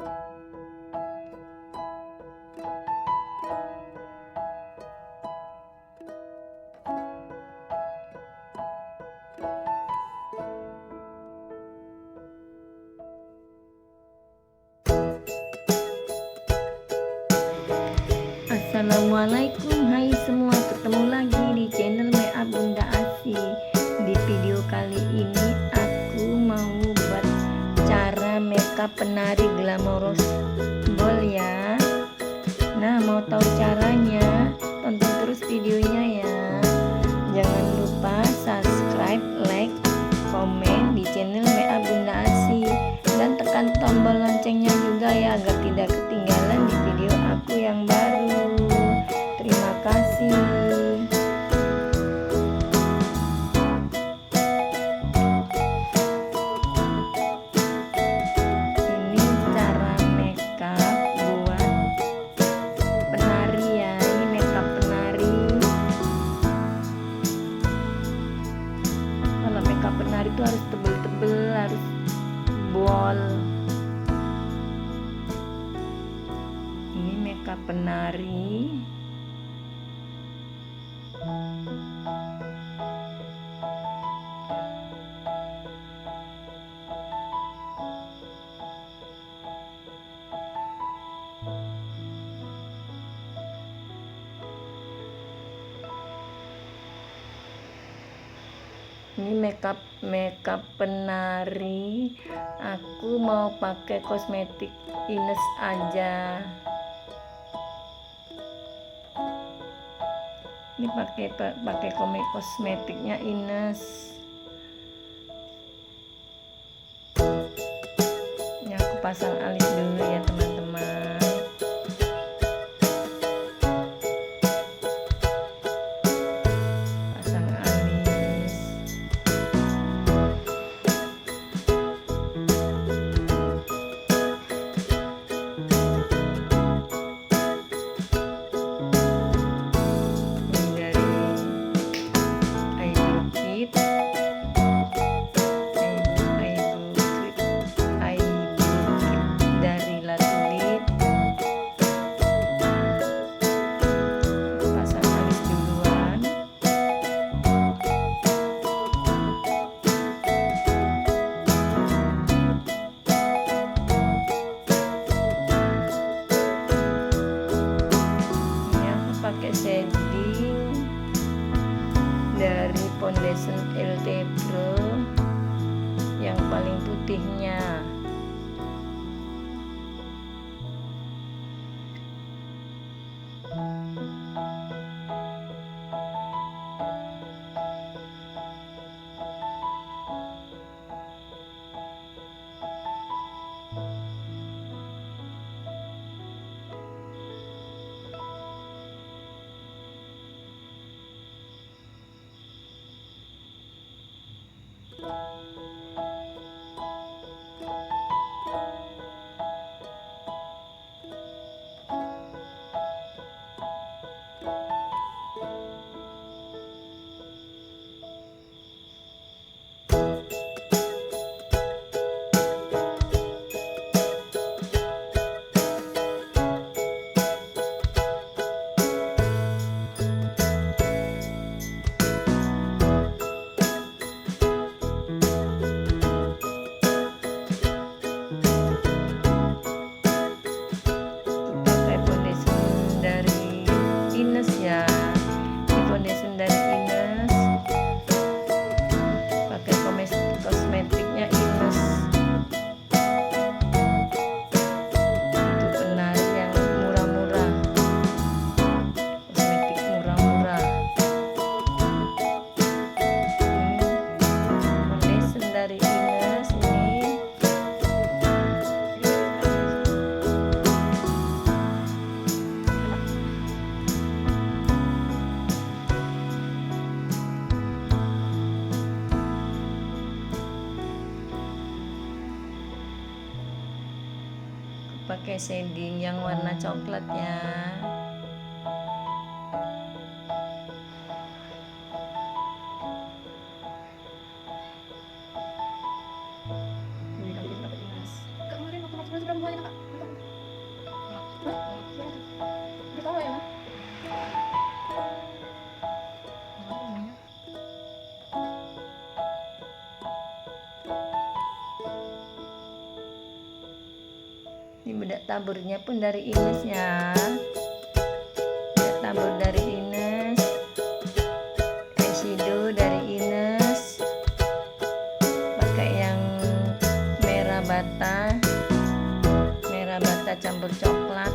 Assalamualaikum, hai semua, ketemu lagi di channel Makeup Bunda Asi. Di video kali ini aku mau buat cara makeup penari glamorous ball ya. Nah, mau tahu caranya? Tonton terus videonya ya. Jangan lupa subscribe, like, komen di channel Makeup Bunda Asi, dan tekan tombol loncengnya juga ya agar tidak ketinggalan di video aku yang baru. Terima kasih. Ini cara makeup buat penari ya. Ini makeup penari. Kalau makeup penari itu harus tebel-tebel, harus bol. Ini makeup penari. Ini makeup penari. Aku mau pakai kosmetik Ines aja. Ini pakai kosmetiknya Ines. Ini aku pasang alis dulu ya teman-teman. Pasang alis. Pakai shading dari foundation LT Pro yang paling putihnya. Foundation dari Ines, pakai kosmetiknya Ines. Itu penari yang murah-murah, kosmetik murah-murah. Foundation dari Ines ini. Pakai shading yang warna coklat ya. Kemarin waktu perempuan itu Kak. ada taburnya pun dari Ines ya. Ada tabur dari Ines, eyeshadow dari Ines, pakai yang merah bata campur coklat.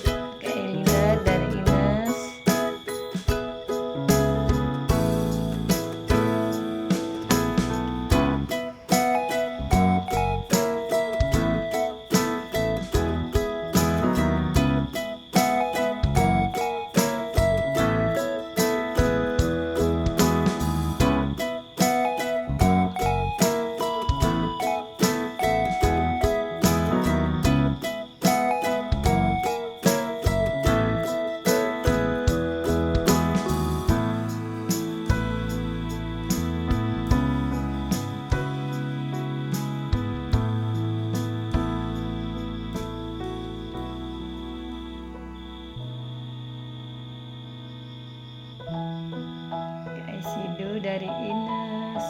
Pakai eyeliner dari Ines. Eyeshadow dari Ines.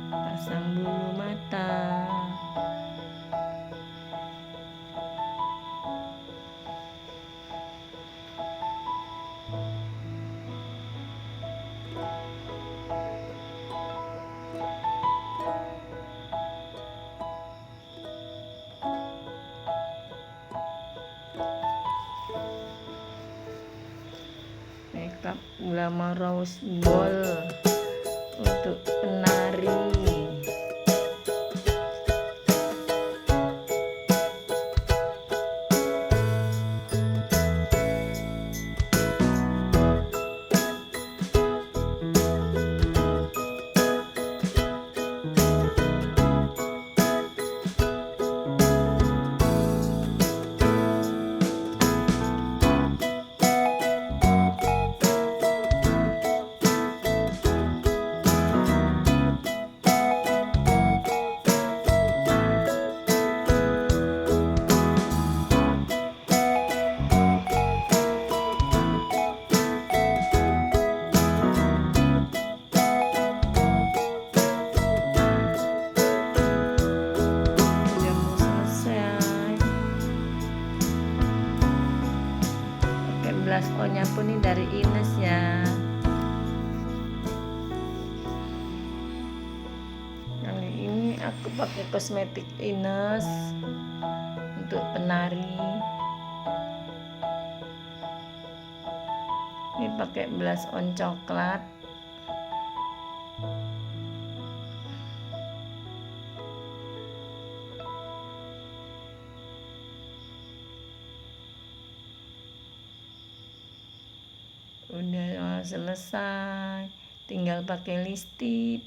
Pasang bulu mata. Makeup Glamour Rose Gold untuk penari. Blush on-nya pun ini dari Ines ya. Kali ini aku pakai kosmetik Ines untuk penari. Ini pakai blush on coklat. Udah selesai, tinggal pakai lipstick.